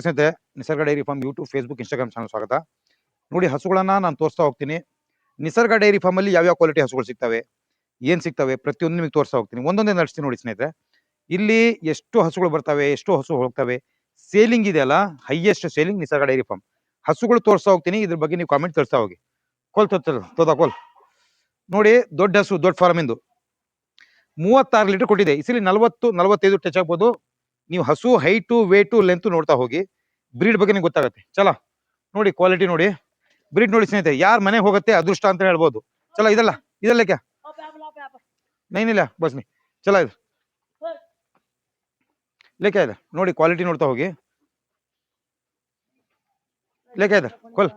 ಸ್ನೇಹಿತರೆ, ನಿಸರ್ಗ dairy farm YouTube, Facebook, Instagram channel ಸ್ವಾಗತ. ನೋಡಿ, ಹಸುಗಳನ್ನ ನಾನು ತೋರಿಸ್ತಾ ಹೋಗ್ತೀನಿ. ನಿಸರ್ಗ ಡೈರಿ ಫಾರ್ಮ್ ಅಲ್ಲಿ ಯಾವ್ಯಾವ ಕ್ವಾಲಿಟಿ ಹಸುಗಳು ಸಿಗ್ತವೆ, ಏನ್ ಸಿಗ್ತವೆ, ಪ್ರತಿಯೊಂದು ನಿಮಗೆ ತೋರಿಸ್ತಾ ಹೋಗ್ತೀನಿ. ಒಂದೊಂದೇ ನಡೆಸ್ತೀನಿ ನೋಡಿ ಸ್ನೇಹಿತರೆ. ಇಲ್ಲಿ ಎಷ್ಟು ಹಸುಗಳು ಬರ್ತವೆ, ಎಷ್ಟು ಹಸು ಹೋಗ್ತವೆ, ಸೇಲಿಂಗ್ ಇದೆಯಲ್ಲ, ಹೈಯೆಸ್ಟ್ ಸೇಲಿಂಗ್ ನಿಸರ್ಗ ಡೈರಿ ಫಾರ್ಮ್. ಹಸುಗಳು ತೋರಿಸ್ತಾ ಹೋಗ್ತೀನಿ, ಇದ್ರ ಬಗ್ಗೆ ನೀವು ಕಾಮೆಂಟ್ ತೋರಿಸ್ತಾ ಹೋಗಿ. ಕೋಲ್ ನೋಡಿ, ದೊಡ್ಡ ಹಸು, ದೊಡ್ಡ ಫಾರ್ಮ್ ಇಂದು 36 ಲೀಟರ್ ಕೊಟ್ಟಿದೆ. ಈ ಸಲ 40-45 ಟಚ್ ಆಗ್ಬೋದು. ನೀವು ಹಸು ಹೈಟು, ವೇಟು, ಲೆಂತ್ ನೋಡ್ತಾ ಹೋಗಿ. ಬ್ರೀಡ್ ಬಗ್ಗೆ ನಿಮ್ಗೆ ಗೊತ್ತಾಗುತ್ತೆ. ಚಲ ನೋಡಿ, ಕ್ವಾಲಿಟಿ ನೋಡಿ, ಬ್ರೀಡ್ ನೋಡಿ ಸ್ನೇಹಿತರೆ. ಯಾರ ಮನೆ ಹೋಗುತ್ತೆ ಅದೃಷ್ಟ ಅಂತ ಹೇಳ್ಬೋದು. ಚಲ ಇದಲ್ಲ ಕ್ಯಾ ನೈನಿಲ್ಲ ಬಸ್ ನೀ ಚಲ ಇದು ಲೇಖ ಇದೆ ನೋಡಿ, ಕ್ವಾಲಿಟಿ ನೋಡ್ತಾ ಹೋಗಿ. ಲೇಖ ಇದೆ ಕೊಲ್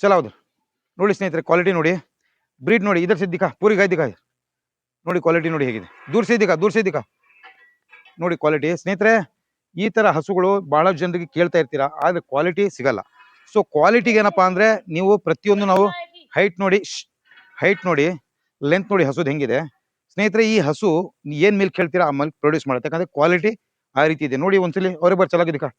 ಚಲ ಹೌದು ನೋಡಿ ಸ್ನೇಹಿತರೆ, ಕ್ವಾಲಿಟಿ ನೋಡಿ, ಬ್ರೀಡ್ ನೋಡಿ. ಇದರ ಸಿದ್ದಿಕಾ ಪೂರಿ ಗಾಯ್ ದಿಖಾ ನೋಡಿ, ಕ್ವಾಲಿಟಿ ನೋಡಿ ಹೇಗಿದೆ. ದೂರ ಸಿದ್ದಿಕಾ ನೋಡಿ ಕ್ವಾಲಿಟಿ. ಸ್ನೇಹಿತರೆ, ಈ ತರ ಹಸುಗಳು ಬಹಳ ಜನರಿಗೆ ಕೇಳ್ತಾ ಇರ್ತೀರಾ, ಆದ್ರೆ ಕ್ವಾಲಿಟಿ ಸಿಗಲ್ಲ. ಸೊ ಕ್ವಾಲಿಟಿಗೆ ಏನಪ್ಪಾ ಅಂದ್ರೆ, ನೀವು ಪ್ರತಿಯೊಂದು ನಾವು ಹೈಟ್ ನೋಡಿ, ಲೆಂತ್ ನೋಡಿ ಹಸುದು ಹೆಂಗಿದೆ. ಸ್ನೇಹಿತರೆ, ಈ ಹಸು ಏನ್ ಮಿಲ್ಕ್ ಹೇಳ್ತೀರಾ ಆ ಮಿಲ್ಕ್ ಪ್ರೊಡ್ಯೂಸ್ ಮಾಡುತ್ತೆ. ಯಾಕಂದ್ರೆ ಕ್ವಾಲಿಟಿ ಆ ರೀತಿ ಇದೆ ನೋಡಿ. ಒಂದ್ಸಲಿ ಅವರೇ ಬರ್ ಚಲಾಗಿದ್ದಕ್ಕ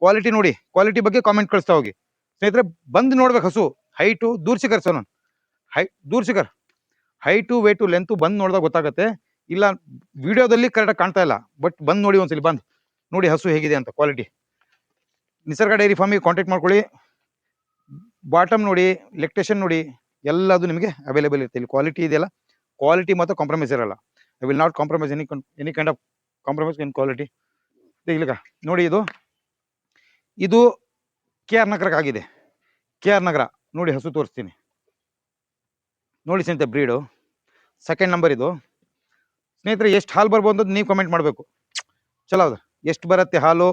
ಕ್ವಾಲಿಟಿ ನೋಡಿ. ಕ್ವಾಲಿಟಿ ಬಗ್ಗೆ ಕಾಮೆಂಟ್ ಕಳಿಸ್ತಾ ಹೋಗಿ ಸ್ನೇಹಿತರೆ. ಬಂದು ನೋಡ್ಬೇಕು ಹಸು ಹೈಟು. ದೂರ್ಸಿಕರ್ ಸರ್, ನಾನು ದೂರ್ಸಿಕರ್ ಹೈಟು, ವೇಟು, ಲೆಂತ್ ಬಂದು ನೋಡಿದಾಗ ಗೊತ್ತಾಗುತ್ತೆ. ಇಲ್ಲ ವಿಡಿಯೋದಲ್ಲಿ ಕರೆಕ್ಟಾಗಿ ಕಾಣ್ತಾ ಇಲ್ಲ, ಬಟ್ ಬಂದು ನೋಡಿ ಒಂದ್ಸಲಿ. ಬಂದು ನೋಡಿ ಹಸು ಹೇಗಿದೆ ಅಂತ. ಕ್ವಾಲಿಟಿ ನಿಸರ್ಗ ಡೈರಿ ಫಾರ್ಮಿಗೆ ಕಾಂಟ್ಯಾಕ್ಟ್ ಮಾಡ್ಕೊಳ್ಳಿ. ಬಾಟಮ್ ನೋಡಿ, ಲೆಕ್ಟೇಷನ್ ನೋಡಿ, ಎಲ್ಲದು ನಿಮಗೆ ಅವೈಲೇಬಲ್ ಇರುತ್ತೆ. ಇಲ್ಲಿ ಕ್ವಾಲಿಟಿ ಇದೆಯಲ್ಲ, ಕ್ವಾಲಿಟಿ ಮಾತ್ರ ಕಾಂಪ್ರಮೈಸ್ ಇರಲ್ಲ. I will not compromise any kind of compromise in quality. ಈಗ ನೋಡಿ, ಇದು KR ನಗರಕ್ಕಾಗಿದೆ. KR ನಗರ ನೋಡಿ, ಹಸು ತೋರಿಸ್ತೀನಿ ನೋಡಿ ಸ್ನೇಹಿತರೆ. ಬ್ರೀಡು ಸೆಕೆಂಡ್ ನಂಬರ್ ಇದು. ಸ್ನೇಹಿತರೆ, ಎಷ್ಟು ಹಾಲು ಬರ್ಬೋದು ಅಂತ ನೀವು ಕಮೆಂಟ್ ಮಾಡಬೇಕು. ಚಲೋ ಹೌದು, ಎಷ್ಟು ಬರುತ್ತೆ ಹಾಲು,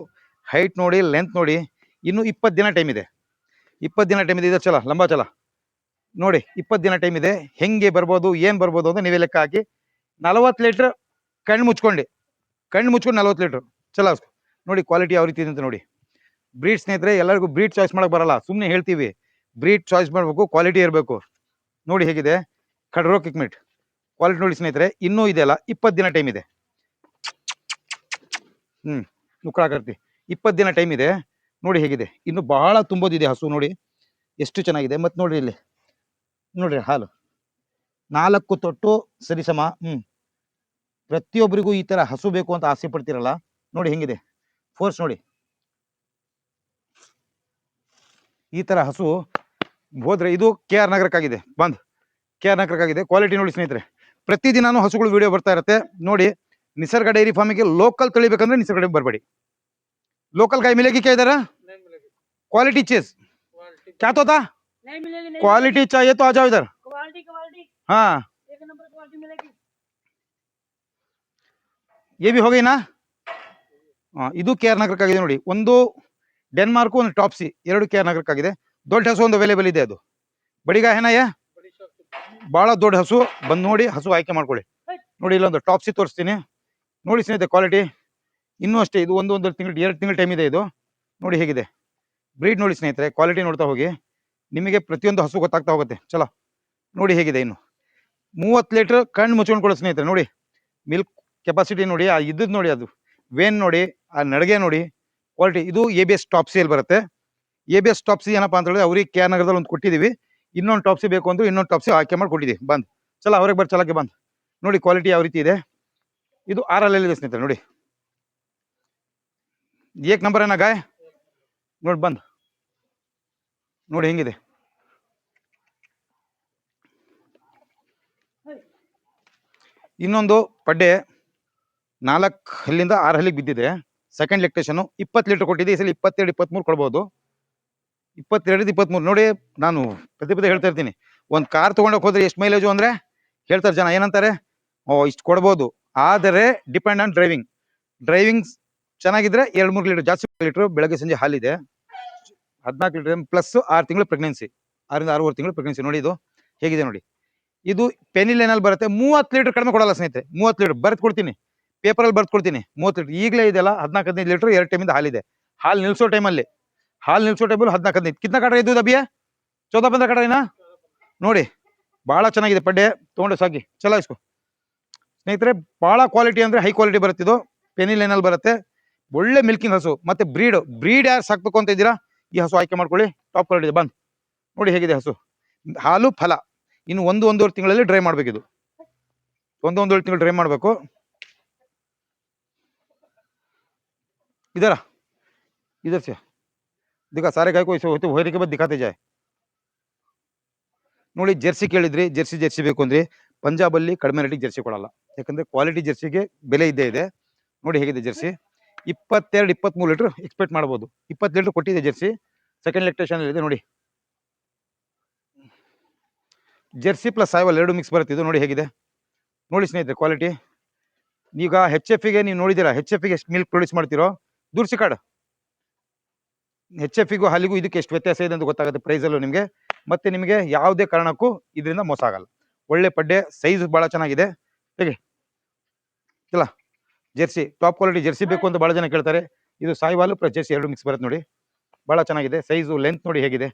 ಹೈಟ್ ನೋಡಿ, ಲೆಂತ್ ನೋಡಿ. ಇನ್ನು 20 ದಿನ ಟೈಮ್ ಇದೆ. 20 ದಿನ ಟೈಮ್ ಇದೆ. ಇದು ಚಲ ಲಂಬಾ ಚಲ ನೋಡಿ, 20 ದಿನ ಟೈಮ್ ಇದೆ. ಹೆಂಗೆ ಬರ್ಬೋದು, ಏನ್ ಬರ್ಬೋದು ಅಂತ ನೀವೇ ಲೆಕ್ಕ ಹಾಕಿ. 40 ಲೀಟರ್ ಕಣ್ಣು ಮುಚ್ಕೊಂಡು 40 ಲೀಟರ್ ಚಲ ನೋಡಿ. ಕ್ವಾಲಿಟಿ ಯಾವ ರೀತಿ ಇದೆ ಅಂತ ನೋಡಿ. ಬ್ರೀಡ್ ಸ್ನೇಹಿತರೆ, ಎಲ್ಲರಿಗೂ ಬ್ರೀಡ್ ಚಾಯ್ಸ್ ಮಾಡಕ್ ಬರಲ್ಲ. ಸುಮ್ಮನೆ ಹೇಳ್ತೀವಿ, ಬ್ರೀಡ್ ಚಾಯ್ಸ್ ಮಾಡಬೇಕು, ಕ್ವಾಲಿಟಿ ಇರಬೇಕು. ನೋಡಿ ಹೇಗಿದೆ ಖಡ್ರೋ ಕಿಕ್ಮಿಟ್. ಕ್ವಾಲಿಟಿ ನೋಡಿ ಸ್ನೇಹಿತರೆ. ಇನ್ನೂ ಇದೆಯಲ್ಲ, 20 ದಿನ ಟೈಮ್ ಇದೆ. ನುಕ್ಕಳಾಕರ್ತಿ 20 ದಿನ ಟೈಮ್ ಇದೆ. ನೋಡಿ ಹೇಗಿದೆ. ಇನ್ನು ಬಹಳ ತುಂಬೋದಿದೆ ಹಸು. ನೋಡಿ ಎಷ್ಟು ಚೆನ್ನಾಗಿದೆ. ಮತ್ತೆ ನೋಡ್ರಿ, ಇಲ್ಲಿ ನೋಡ್ರಿ ಹಾಲು 4 ತೊಟ್ಟು ಸರಿಸಮ. ಪ್ರತಿಯೊಬ್ಬರಿಗೂ ಈ ತರ ಹಸು ಬೇಕು ಅಂತ ಆಸೆ ಪಡ್ತಿರಲ್ಲ, ನೋಡಿ ಹೆಂಗಿದೆ ಫೋರ್ಸ್ ನೋಡಿ. ಈ ತರ ಹಸು ಹೋದ್ರೆ ಇದು KR ನಗರಕ್ಕಾಗಿದೆ. ಬಂದ್ KR ನಗರಕ್ಕಾಗಿದೆ. ಕ್ವಾಲಿಟಿ ನೋಡಿ ಸ್ನೇಹಿತರೆ. ಪ್ರತಿದಿನಾನು ಹಸುಗಳು ವಿಡಿಯೋ ಬರ್ತಾ ಇರುತ್ತೆ ನೋಡಿ. ನಿಸರ್ಗ ಡೈರಿ ಫಾರ್ಮಿಗೆ ಲೋಕಲ್ ತಳಿಬೇಕಂದ್ರೆ ನಿಸರ್ಗ ಡೈರಿ ಬರಬೇಡಿ. लोकल गाय मिलेगी क्या इधर? नहीं मिलेगी. क्वालिटी चीज क्या तो था? नहीं मिलेगी. क्वालिटी चाहिए तो आ जाओ इधर. क्वालिटी हाँ, एक नंबर क्वालिटी मिलेगी. ये भी हो गई ना. ಇದು KR ನಗರಕ್ಕಾಗಿದೆ ನೋಡಿ. ಒಂದು ಡೆನ್ಮಾರ್ಕ್, ಒಂದು ಟಾಪ್ಸಿ, 2 KR ನಗರಕ್ಕಾಗಿದೆ. ದೊಡ್ಡ ಹಸು ಒಂದು ಅವೈಲೇಬಲ್ ಇದೆ. ಅದು ಬಡಿಗ ಏನಯ್ಯ, ಬಹಳ ದೊಡ್ಡ ಹಸು. ಬಂದು ನೋಡಿ, ಹಸು ಆಯ್ಕೆ ಮಾಡ್ಕೊಳ್ಳಿ. ನೋಡಿ, ಇಲ್ಲೊಂದು ಟಾಪ್ಸಿ ತೋರಿಸ್ತೀನಿ ನೋಡಿ ಸ್ನೇಹಿತರೆ. ಕ್ವಾಲಿಟಿ ಇನ್ನೂ ಅಷ್ಟೇ. ಇದು 1 ತಿಂಗಳು 2 ತಿಂಗಳು ಟೈಮ್ ಇದೆ. ಇದು ನೋಡಿ ಹೇಗಿದೆ. ಬ್ರೀಡ್ ನೋಡಿ ಸ್ನೇಹಿತರೆ. ಕ್ವಾಲಿಟಿ ನೋಡ್ತಾ ಹೋಗಿ, ನಿಮಗೆ ಪ್ರತಿಯೊಂದು ಹಸು ಗೊತ್ತಾಗ್ತಾ ಹೋಗುತ್ತೆ. ಚಲೋ ನೋಡಿ ಹೇಗಿದೆ. ಇನ್ನು 30 ಲೀಟರ್ ಕಣ್ಣು ಮುಚ್ಕೊಂಡು ಕೊಡೋ ಸ್ನೇಹಿತರೆ. ನೋಡಿ ಮಿಲ್ಕ್ ಕೆಪಾಸಿಟಿ ನೋಡಿ, ಆ ಇದ್ದದ್ದು ನೋಡಿ, ಅದು ವೇನ್ ನೋಡಿ, ಆ ನಡಿಗೆ ನೋಡಿ, ಕ್ವಾಲಿಟಿ. ಇದು ABS ಟಾಪ್ಸಿ ಅಲ್ಲಿ ಬರುತ್ತೆ. ABS ಟಾಪ್ಸಿ ಏನಪ್ಪಾ ಅಂತ ಹೇಳಿದ್ರೆ, ಅವ್ರಿಗೆ KR ನಗರದಲ್ಲಿ ಒಂದು ಕೊಟ್ಟಿದ್ದೀವಿ. ಇನ್ನೊಂದು ಟಾಪ್ಸಿ ಬೇಕು ಅಂದ್ರೆ ಇನ್ನೊಂದು ಟಾಪ್ಸಿ ಆಯ್ಕೆ ಮಾಡಿ ಕೊಟ್ಟಿದ್ದೀವಿ. ಬಂದ್ ಚಲ ಅವ್ರಿಗೆ ಬರ್ ಚಲಕ್ಕೆ ಬಂದ್ ನೋಡಿ ಕ್ವಾಲಿಟಿ ಯಾವ ರೀತಿ ಇದೆ. ಇದು RL ಇದೆ ಸ್ನೇಹಿತರೆ. ನೋಡಿ ಏಕ್ ನಂಬರ್ ಏನ ಗಾಯ ನೋಡಿ. ಬಂದ್ ನೋಡಿ ಹೆಂಗಿದೆ. ಇನ್ನೊಂದು ಪಡ್ಡೆ 4 ಹಲ್ಲಿಂದ 6 ಹಲ್ಲಿಗೆ ಬಿದ್ದಿದೆ. ಸೆಕೆಂಡ್ ಲೆಕ್ಟೇಷನ್ 20 ಲೀಟರ್ ಕೊಟ್ಟಿದೆ. ಈ ಸಲ 22, 23 ಕೊಡ್ಬೋದು. 22, 23 ನೋಡಿ. ನಾನು ಪದೇ ಹೇಳ್ತಾ ಇರ್ತೀನಿ, ಒಂದು ಕಾರ್ ತಗೊಂಡೋಗಿ ಹೋದ್ರೆ ಎಷ್ಟು ಮೈಲೇಜು ಅಂದ್ರೆ ಹೇಳ್ತಾರೆ ಜನ. ಏನಂತಾರೆ, ಇಷ್ಟು ಕೊಡ್ಬೋದು. ಆದರೆ ಡಿಪೆಂಡ್ ಆನ್ ಡ್ರೈವಿಂಗ್ ಚೆನ್ನಾಗಿದ್ರೆ 2-3 ಲೀಟರ್ ಜಾಸ್ತಿ ಲೀಟರ್ ಬೆಳಗ್ಗೆ ಸಂಜೆ ಹಾಲಿದೆ. 14 ಲೀಟರ್ ಪ್ಲಸ್ 6 ತಿಂಗಳು ಪ್ರೆಗ್ನೆನ್ಸಿ, 6ರಿಂದ 6.5 ತಿಂಗಳು ಪ್ರೆಗ್ನೆನ್ಸಿ. ನೋಡಿ ಇದು ಹೇಗಿದೆ ನೋಡಿ. ಇದು ಪೆನಿಲೇನಲ್ಲಿ ಬರುತ್ತೆ. 30 ಲೀಟರ್ ಕಡಿಮೆ ಕೊಡಲ್ಲ ಸ್ನೇಹಿತರೆ. 30 ಲೀಟರ್ ಬರ್ತ್ ಕೊಡ್ತೀನಿ, ಪೇಪರಲ್ಲಿ ಬರ್ತ್ ಕೊಡ್ತೀನಿ. 30 ಲೀಟರ್ ಈಗಲೇ ಇದೆಲ್ಲ 14-15 ಲೀಟರ್ 2 ಟೈಮಿಂದ ಹಾಲಿದೆ. ಹಾಲು ನಿಲ್ಸೋ ಟೈಮಲ್ಲಿ 14-15 ಕಿತ್ನ ಕಡೆ ಇದು ಅಭಿಯ 14-15 ಕಡೆನಾ ನೋಡಿ. ಬಹಳ ಚೆನ್ನಾಗಿದೆ ಪಡ್ಡೆ. ತೊಗೊಂಡು ಸಾಕಿ ಚಲಾಯಿಸ್ಕೊ ಸ್ನೇಹಿತರೆ. ಬಹಳ ಕ್ವಾಲಿಟಿ ಅಂದ್ರೆ ಹೈ ಕ್ವಾಲಿಟಿ ಬರುತ್ತೆ. ಇದು ಪೆನಿ ಲೈನಲ್ಲಿ ಬರುತ್ತೆ. ಒಳ್ಳೆ ಮಿಲ್ಕಿಂಗ್ ಹಸು. ಮತ್ತೆ ಬ್ರೀಡ್ ಯಾರು ಸಾಕ್ಬೇಕು ಅಂತ ಇದ್ದೀರಾ, ಈ ಹಸು ಆಯ್ಕೆ ಮಾಡ್ಕೊಳ್ಳಿ. ಟಾಪ್ ಕ್ವಾಲಿಟಿ ಬಂದ್ ನೋಡಿ ಹೇಗಿದೆ ಹಸು. ಹಾಲು ಫಲ ಇನ್ನು ಒಂದೂವರೆ ತಿಂಗಳಲ್ಲಿ ಡ್ರೈ ಮಾಡ್ಬೇಕು. ಇದು ಒಂದೂವರೆ ತಿಂಗಳು ಡ್ರೈ ಮಾಡ್ಬೇಕು. इधर से दिखा सारे गाय को ऐसे होते होने के बाद दिखाते जाए. ನೋಡಿ ಜೆರ್ಸಿ ಕೇಳಿದ್ರಿ, ಜೆರ್ಸಿ ಬೇಕು ಅಂದ್ರೆ ಪಂಜಾಬ್ ಅಲ್ಲಿ ಕಡಿಮೆ ರೇಟಿಗೆ ಜೆರ್ಸಿ ಕೊಡಲ್ಲ, ಯಾಕಂದ್ರೆ ಕ್ವಾಲಿಟಿ ಜೆರ್ಸಿಗೆ ಬೆಲೆ ಇದ್ದೇ ಇದೆ. ನೋಡಿ ಹೇಗಿದೆ ಜೆರ್ಸಿ. 22-23 ಲೀಟರ್ ಎಕ್ಸ್ಪೆಕ್ಟ್ ಮಾಡಬಹುದು. 20 ಲೀಟರ್ ಕೊಟ್ಟಿದೆ ಜೆರ್ಸಿ. ಸೆಕೆಂಡ್ ಲೆಕ್ಟೇಷನ್ ಇದೆ ನೋಡಿ. ಜೆರ್ಸಿ ಪ್ಲಸ್ ಸಾಯಿವಾಲ್ ಎರಡು ಮಿಕ್ಸ್ ಬರುತ್ತೆ. ಇದು ನೋಡಿ ಹೇಗಿದೆ. ನೋಡಿ ಸ್ನೇಹಿತರೆ ಕ್ವಾಲಿಟಿ. ಈಗ HF ಗೆ ನೀವು ನೋಡಿದಿರಾ, HF ಗೆ ಎಷ್ಟು ಮಿಲ್ಕ್ ಪ್ರೊಡ್ಯೂಸ್ ಮಾಡ್ತಿರೋ ದುರ್ಸಿ ಕಾರ್ಡ್. HF ಗೂ ಹಾಲಿಗೂ ಇದಕ್ಕೆ ಎಷ್ಟು ವ್ಯತ್ಯಾಸ ಇದೆ ಅಂತ ಗೊತ್ತಾಗುತ್ತೆ ಪ್ರೈಸ್ ಅಲ್ಲೂ ನಿಮಗೆ. ಮತ್ತೆ ನಿಮಗೆ ಯಾವುದೇ ಕಾರಣಕ್ಕೂ ಇದರಿಂದ ಮೋಸ ಆಗಲ್ಲ. ಒಳ್ಳೆ ಪಡ್ಡೆ, ಸೈಜ್ ಬಹಳ ಚೆನ್ನಾಗಿದೆ. ಹೇಗೆ ಇಲ್ಲ ಜೆರ್ಸಿ ಟಾಪ್ ಕ್ವಾಲಿಟಿ ಜೆರ್ಸಿ ಬೇಕು ಅಂತ ಬಹಳ ಜನ ಕೇಳ್ತಾರೆ. ಇದು ಸಾಯಿವಾಲ್ ಪ್ಲಸ್ ಜೆರ್ಸಿ ಎರಡು ಮಿಕ್ಸ್ ಬರುತ್ತೆ ನೋಡಿ. ಬಹಳ ಚೆನ್ನಾಗಿದೆ. ಸೈಜು ಲೆಂತ್ ನೋಡಿ ಹೇಗಿದೆ.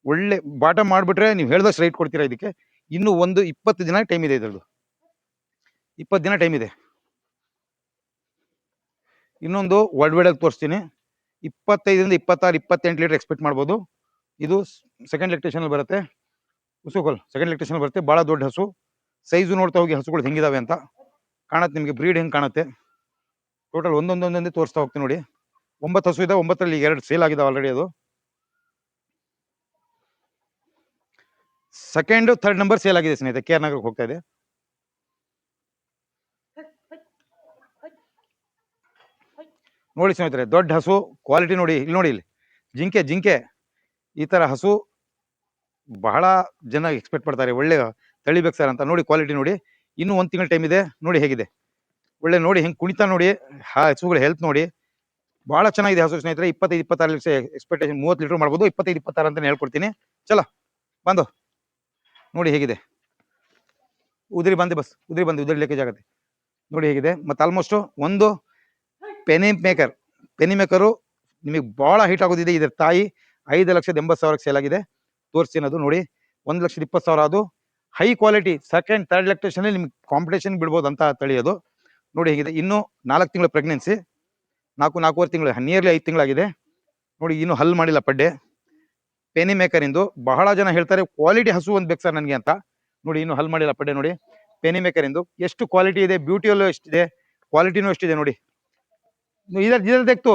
ಒಳ್ಳೆ ಬಾಟಮ್ ಮಾಡ್ಬಿಟ್ರೆ ನೀವು ಹೇಳ್ದಷ್ಟು ರೈಟ್ ಕೊಡ್ತೀರಾ ಇದಕ್ಕೆ. ಇನ್ನು ಒಂದು 20 ದಿನ ಟೈಮ್ ಇದೆ. ಇದ್ರದ್ದು 20 ದಿನ ಟೈಮ್ ಇದೆ. ಇನ್ನೊಂದು ವರ್ಡ್ ತೋರಿಸ್ತೀನಿ. 25-26-28 ಲೀಟರ್ ಎಕ್ಸ್ಪೆಕ್ಟ್ ಮಾಡ್ಬೋದು. ಇದು ಸೆಕೆಂಡ್ ಲೆಕ್ಟೇಷನ್ ಬರುತ್ತೆ. ಉಸುಕೋಲ್ ಸೆಕೆಂಡ್ ಲೆಕ್ಟೇಷನ್ ಬರುತ್ತೆ. ಬಹಳ ದೊಡ್ಡ ಹಸು. ಸೈಜು ನೋಡ್ತಾ ಹೋಗಿ ಹಸುಗಳು ಹೆಂಗಿದಾವೆ ಅಂತ ಕಾಣುತ್ತೆ ನಿಮಗೆ. ಬ್ರೀಡ್ ಹೆಂಗೆ ಕಾಣುತ್ತೆ. ಟೋಟಲ್ ಒಂದೊಂದೇ ತೋರಿಸ್ತಾ ಹೋಗ್ತೀನಿ ನೋಡಿ. 9 ಹಸು ಇದೆ. 9ರಲ್ಲಿ 2 ಸೇಲ್ ಆಗಿದಾವೆ ಆಲ್ರೆಡಿ. ಅದು ಸೆಕೆಂಡ್ ಥರ್ಡ್ ನಂಬರ್ ಸೇಲ್ ಆಗಿದೆ ಸ್ನೇಹಿತರೆ. KR ನಗರಕ್ಕೆ ಹೋಗ್ತಾ ಇದೆ. ನೋಡಿ ಸ್ನೇಹಿತರೆ ದೊಡ್ಡ ಹಸು ಕ್ವಾಲಿಟಿ ನೋಡಿ. ಇಲ್ಲಿ ನೋಡಿ, ಇಲ್ಲಿ ಜಿಂಕೆ ಈ ತರ ಹಸು ಬಹಳ ಜನ ಎಕ್ಸ್ಪೆಕ್ಟ್ ಪಡ್ತಾರೆ. ಒಳ್ಳೆ ತಳಿಬೇಕು ಸರ್ ಅಂತ. ನೋಡಿ ಕ್ವಾಲಿಟಿ ನೋಡಿ. ಇನ್ನು 1 ತಿಂಗಳ ಟೈಮ್ ಇದೆ. ನೋಡಿ ಹೇಗಿದೆ. ಒಳ್ಳೆ ನೋಡಿ ಹೆಂಗೆ ಕುಣಿತಾ ನೋಡಿ. ಹಸುಗಳ ಹೆಲ್ತ್ ನೋಡಿ ಬಹಳ ಚೆನ್ನಾಗಿದೆ ಹಸು ಸ್ನೇಹಿತರೆ. 25-26 ಲೀಟರ್ ಎಕ್ಸ್ಪೆಕ್ಟೇಷನ್. 30 ಲೀಟರ್ ಮಾಡ್ಬೋದು. 25-26 ಅಂತ ಹೇಳ್ಕೊಡ್ತೀನಿ. ಚಲ ಬಂದು ನೋಡಿ ಹೇಗಿದೆ. ಉದುರಿ ಬಂದು ಲೆಕ್ಕೇಜ್ ಆಗುತ್ತೆ ನೋಡಿ ಹೇಗಿದೆ. ಮತ್ತೆ ಆಲ್ಮೋಸ್ಟ್ ಒಂದು ಪೆನಿ ಮೇಕರು ನಿಮಗೆ ಬಹಳ ಹೀಟ್ ಆಗೋದಿದೆ. ಇದರ ತಾಯಿ 5,80,000 ಸೇಲ್ ಆಗಿದೆ. ತೋರಿಸ್ತೀನಿ ಅದು ನೋಡಿ. 1,20,000 ಅದು ಹೈ ಕ್ವಾಲಿಟಿ. ಸೆಕೆಂಡ್ ಥರ್ಡ್ ಲೆಕ್ಟೇಷನ್ ನಿಮ್ಗೆ ಕಾಂಪಿಟೇಷನ್ ಬಿಡ್ಬೋದು ಅಂತ ತಳಿ ಅದು. ನೋಡಿ ಹೇಗಿದೆ. ಇನ್ನು 4 ತಿಂಗಳ ಪ್ರೆಗ್ನೆನ್ಸಿ. 4-4.5 ತಿಂಗಳು, ನಿಯರ್ಲಿ 5 ತಿಂಗಳಾಗಿದೆ ನೋಡಿ. ಇನ್ನು ಹಲ್ ಮಾಡಿಲ್ಲ ಪಡ್ಡೆ. ಪೆನಿ ಮೇಕರ್ ಇಂದು ಬಹಳ ಜನ ಹೇಳ್ತಾರೆ ಕ್ವಾಲಿಟಿ ಹಸು ಒಂದು ಬೇಕು ಸರ್ ನನಗೆ ಅಂತ. ನೋಡಿ ಇನ್ನು ಹಲ್ ಮಾಡಿಲ್ಲ ಪಡ್ಡೆ ನೋಡಿ. ಪೆನಿ ಮೇಕರ್ ಇಂದು ಎಷ್ಟು ಕ್ವಾಲಿಟಿ ಇದೆ. ಬ್ಯೂಟಿಯಲ್ಲೂ ಎಷ್ಟಿದೆ, ಕ್ವಾಲಿಟಿನೂ ಎಷ್ಟಿದೆ ನೋಡಿ. ಇದರ ತೆಗ್ತು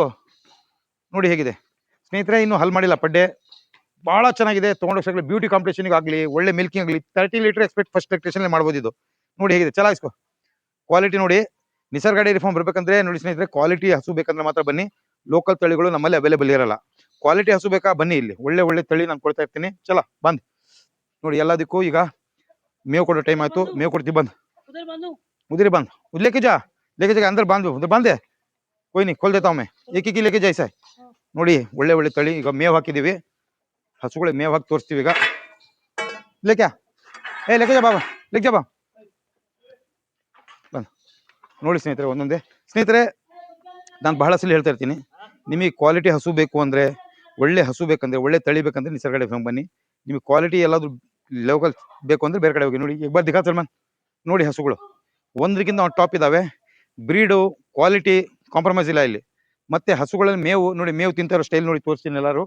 ನೋಡಿ ಹೇಗಿದೆ ಸ್ನೇಹಿತರೆ. ಇನ್ನು ಹಲ್ ಮಾಡಿಲ್ಲ ಪಡ್ಡೆ. ಬಹಳ ಚೆನ್ನಾಗಿದೆ. ತಗೊಂಡೋಗ್ಲಿ ಬ್ಯೂಟಿ ಕಾಂಪಿಟೇಷನ್ಗೆ ಆಗಲಿ, ಒಳ್ಳೆ ಮಿಲ್ಕಿಂಗ್ ಆಗಲಿ 30 ಲೀಟರ್ ಎಕ್ಸ್ಪೆಕ್ಟ್ ಫಸ್ಟ್ ಲೆಕ್ಟೇಷನ್ ಮಾಡ್ಬೋದು. ಇದು ನೋಡಿ ಹೇಗಿದೆ. ಚಲಾಯಿಸ್ಕೊ ಕ್ವಾಲಿಟಿ ನೋಡಿ. ನಿಸರ್ಗ ಡೈರಿ ಫಾರ್ಮ್ ಬರ್ಬೇಕಂದ್ರೆ ನೋಡಿ ಸ್ನೇಹಿತರೆ, ಕ್ವಾಲಿಟಿ ಹಸು ಬೇಕಂದ್ರೆ ಮಾತ್ರ ಬನ್ನಿ. ಲೋಕಲ್ ತಳಿಗಳು ನಮ್ಮಲ್ಲಿ ಅವೈಲೇಬಲ್ ಇರಲ್ಲ. ಕ್ವಾಲಿಟಿ ಹಸು ಬೇಕಾ ಬನ್ನಿ, ಇಲ್ಲಿ ಒಳ್ಳೆ ತಳಿ ನಾನು ಕೊಡ್ತಾ ಇರ್ತೀನಿ. ಚಲ ಬಂದ್ ನೋಡಿ. ಎಲ್ಲದಕ್ಕೂ ಈಗ ಮೇವು ಕೊಡೋ ಟೈಮ್ ಆಯ್ತು. ಮೇವು ಕೊಡ್ತೀವಿ. ಬಂದ್ उधर बंद लेके जा अंदर बांध उधर बांधे कोई नहीं खोल देता हूँ मैं. एक एक लेके जाए ನೋಡಿ ಒಳ್ಳೆ ತಳಿ. ಈಗ ಮೇವು ಹಾಕಿದೀವಿ. ಹಸುಗಳಿಗೆ ಮೇವು ಹಾಕಿ ತೋರಿಸ್ತೀವಿ ಈಗ. ಲೇಕ್ಯಾ ಲೇಕೆ ಜಾ ಬಾಬಾ ಲೇಕ್ ಜಾ ಬಾ. ಬಂದ್ ನೋಡಿ ಸ್ನೇಹಿತರೆ ಒಂದೊಂದೇ. ಸ್ನೇಹಿತರೆ ನಾನು ಬಹಳ ಸಲ ಹೇಳ್ತಾ ಇರ್ತೀನಿ, ನಿಮಗೆ ಕ್ವಾಲಿಟಿ ಹಸು ಬೇಕು ಅಂದ್ರೆ, ಒಳ್ಳೆ ಹಸು ಬೇಕಂದ್ರೆ, ಒಳ್ಳೆ ತಳಿ ಬೇಕಂದ್ರೆ ನಿಸರ್ಗ ಡೈರಿ ಫಾರ್ಮ್ ಬನ್ನಿ. ನಿಮಗೆ ಕ್ವಾಲಿಟಿ ಎಲ್ಲಾದ್ರೂ ಲೋಕಲ್ ಬೇಕು ಅಂದ್ರೆ ಬೇರೆ ಕಡೆ ಹೋಗಿ ನೋಡಿ. ಈಗ ಬರ್ ದಿಖಾ ಸಲ್ಮಾನ್ ನೋಡಿ. ಹಸುಗಳು ಒಂದಕ್ಕಿಂತ ಒಂದು ಟಾಪ್ ಇದಾವೆ. ಬ್ರೀಡು ಕ್ವಾಲಿಟಿ ಕಾಂಪ್ರಮೈಸ್ ಇಲ್ಲ ಇಲ್ಲಿ. ಮತ್ತೆ ಹಸುಗಳಲ್ಲಿ ಮೇವು ನೋಡಿ, ಮೇವು ತಿಂತಾರೋ ಸ್ಟೈಲ್ ನೋಡಿ ತೋರಿಸ್ತೀನಿ. ಎಲ್ಲರೂ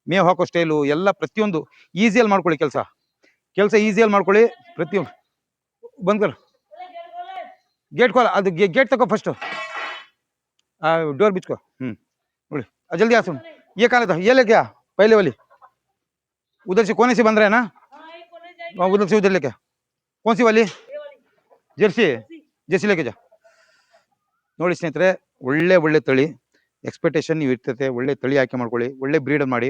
ಮೇವು ಹಾಕೋ ಸ್ಟೈಲು ಎಲ್ಲ ಪ್ರತಿಯೊಂದು ಈಸಿಯಲ್ಲಿ ಮಾಡ್ಕೊಳ್ಳಿ. ಕೆಲಸ ಈಸಿಯಲ್ಲಿ ಮಾಡ್ಕೊಳ್ಳಿ ಪ್ರತಿಯೊಂದು. ಬಂದ್ಕರ್ गेट खोल. ಅದು गेट तको फर्स्ट डोर बिचको. ನೋಡಿ जल्दी आ सुन. ये कहाँ था ये लेके आ पहले वाली. उधर से कोने से बन रहा है ना. उधर से उधर लेके कौन सी वाली ಜೆರ್ಸಿ लेके जा. ನೋಡಿ ಸ್ನೇಹಿತರೆ ಒಳ್ಳೆ ತಳಿ ಎಕ್ಸ್ಪೆಕ್ಟೇಷನ್ ನೀವು ಇರ್ತೈತೆ. ಒಳ್ಳೆ ತಳಿ ಆಯ್ಕೆ ಮಾಡ್ಕೊಳ್ಳಿ. ಒಳ್ಳೆ ಬ್ರೀಡ್ ಮಾಡಿ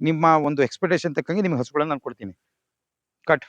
ನಿಮ್ಮ ಒಂದು ಎಕ್ಸ್ಪೆಕ್ಟೇಷನ್ ತಕ್ಕಂಗೆ ನಿಮ್ಗೆ ಹಸುಗಳನ್ನ ನಾನು ಕೊಡ್ತೀನಿ. ಕಟ್